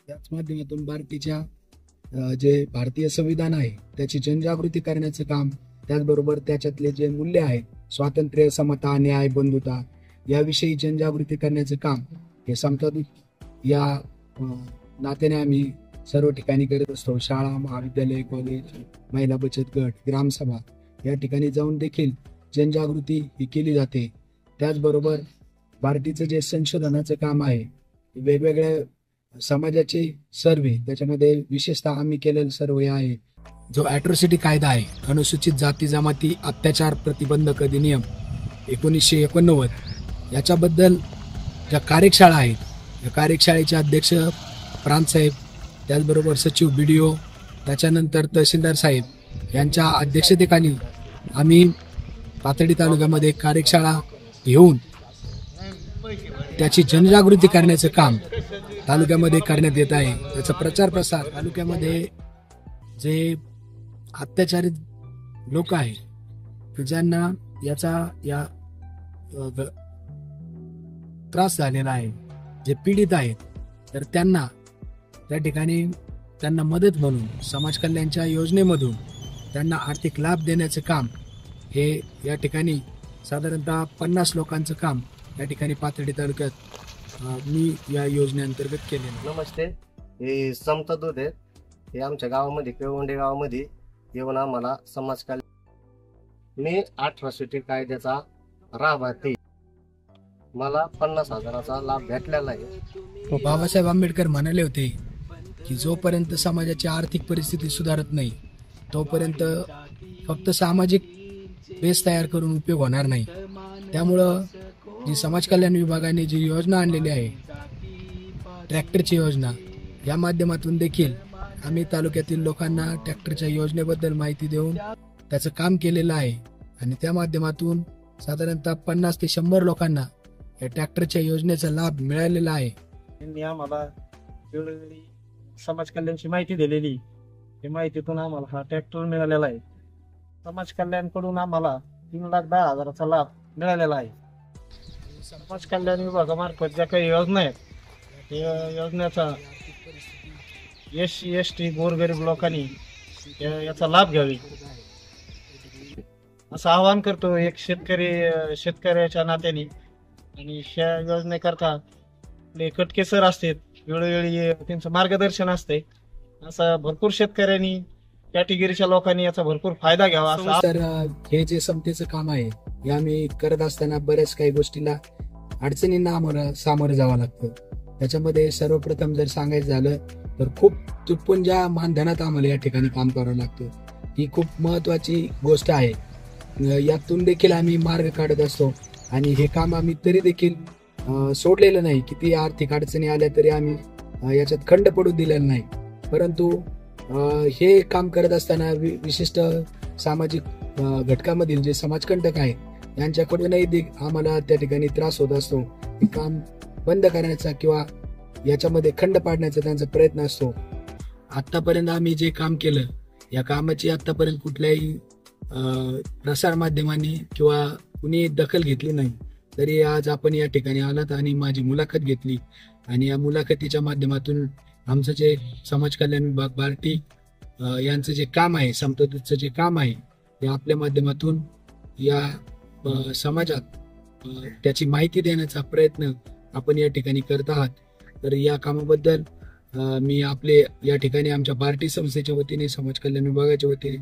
त्याच माध्यमातून बार्टीच्या जे भारतीय संविधान आहे त्याची जनजागृती करण्याचं काम, त्याचबरोबर त्याच्यातले जे मूल्य आहेत, स्वातंत्र्य, समता, न्याय, बंधुता, याविषयी जनजागृती करण्याचं काम हे समतादूत या नात्याने आम्ही सर्व ठिकाणी करत असतो. शाळा, महाविद्यालय, कॉलेज, महिला बचत गट, ग्रामसभा या ठिकाणी जाऊन देखील जनजागृती ही केली जाते. त्याचबरोबर बार्टीचं जे संशोधनाचं काम आहे, वेगवेगळ्या समाजाचे सर्वे, त्याच्यामध्ये विशेषतः आम्ही केलेलं सर्वे आहे जो ॲट्रॉसिटी कायदा आहे, अनुसूचित जाती जमाती अत्याचार प्रतिबंधक अधिनियम 1989, याच्याबद्दल ज्या कार्यशाळा आहेत, या कार्यशाळेचे अध्यक्ष प्रांतसाहेब, त्याचबरोबर सचिव BDO, त्याच्यानंतर तहसीलदार साहेब यांच्या अध्यक्षतेखाली आम्ही पाथर्डी तालुक्यामध्ये कार्यशाळा घेऊन त्याची जनजागृती करण्याचं काम तालुक्यामध्ये करण्यात येत आहे. त्याचा प्रचार प्रसार तालुक्यामध्ये जे अत्याचारित लोक आहेत की ज्यांना या त्रास झालेला आहे, जे पीडित आहेत, तर त्यांना त्या ठिकाणी त्यांना मदत म्हणून समाज कल्याणच्या योजनेमधून त्यांना आर्थिक लाभ देण्याचं काम हे या ठिकाणी साधारणतः 50 लोकांचं काम या ठिकाणी पाथर्डी तालुक्यात मी या योजनेअंतर्गत केलेलं. नमस्ते, हे समतादूत आहेत. हे आमच्या गावामध्ये केळवंडे गावामध्ये येऊन आम्हाला समाज कल्याण, मी 18 कायद्याचा लाभार्थी, मला 50,000चा लाभ भेटलेला आहे. बाबासाहेब आंबेडकर म्हणाले होते की जोपर्यंत समाजाची आर्थिक परिस्थिती सुधारत नाही तोपर्यंत फक्त सामाजिक बेस तयार करून उपयोग होणार नाही. त्यामुळं जी समाज कल्याण विभागाने जी योजना आणलेली आहे, ट्रॅक्टरची योजना, या माध्यमातून देखील आम्ही तालुक्यातील लोकांना ट्रॅक्टरच्या योजनेबद्दल माहिती देऊन त्याचं काम केलेलं आहे आणि त्या माध्यमातून साधारणतः 50 ते 100 लोकांना या ट्रॅक्टरच्या योजनेचा लाभ मिळालेला आहे. त्यांनी आम्हाला वेळोवेळी समाज कल्याणची माहिती दिलेली, त्या माहितीतून आम्हाला हा ट्रॅक्टर मिळालेला आहे. समाज कल्याणकडून आम्हाला 3,10,000चा लाभ मिळालेला आहे. समाज कल्याण विभागामार्फत ज्या काही योजना आहेत, त्या योजनेचा SC/ST गोरगरीब लोकांनी याचा लाभ घ्यावे असं आवाहन करतो एक शेतकऱ्याच्या नात्याने. आणि ह्या योजनेकरता आपले कटके सर असतात, वेळोवेळी त्यांचं मार्गदर्शन असते. असं भरपूर शेतकऱ्यांनी, कॅटेगरीच्या लोकांनी याचा भरपूर फायदा घ्यावा असं. तर हे जे समतेचं काम आहे हे आम्ही करत असताना बऱ्याच काही गोष्टीला, अडचणींना आम्हाला सामोरं जावं लागतं. त्याच्यामध्ये सर्वप्रथम जर सांगायचं झालं तर खूप तुटपुंज्या मानधनात आम्हाला या ठिकाणी काम करावं लागतं. ही खूप महत्वाची गोष्ट आहे. यातून देखील आम्ही मार्ग काढत असतो आणि हे काम आम्ही तरी देखील सोडलेलं नाही. किती आर्थिक अडचणी आल्या तरी आम्ही याच्यात खंड पडू दिलेला नाही. परंतु हे काम करत असताना विशिष्ट सामाजिक घटकामधील जे समाजकंटक आहे यांच्याकडूनही आम्हाला त्या ठिकाणी त्रास होत असतो. हे काम बंद करण्याचा किंवा याच्यामध्ये खंड पाडण्याचा त्यांचा प्रयत्न असतो. आतापर्यंत आम्ही जे काम केलं, या कामाची आतापर्यंत कुठल्याही प्रसार माध्यमांनी किंवा कुणी दखल घेतली नाही. तरी आज आपण या ठिकाणी आलात आणि माझी मुलाखत घेतली आणि या मुलाखतीच्या माध्यमातून आमचं जे समाज कल्याण विभाग बार्टी यांचं जे काम आहे, समतादूतचं जे काम आहे, ते आपल्या माध्यमातून या समाजात त्याची माहिती देण्याचा प्रयत्न आपण या ठिकाणी करत आहात. तर या कामाबद्दल मी आपले या ठिकाणी आमच्या बार्टी संस्थेच्या वतीने, समाज कल्याण विभागाच्या वतीने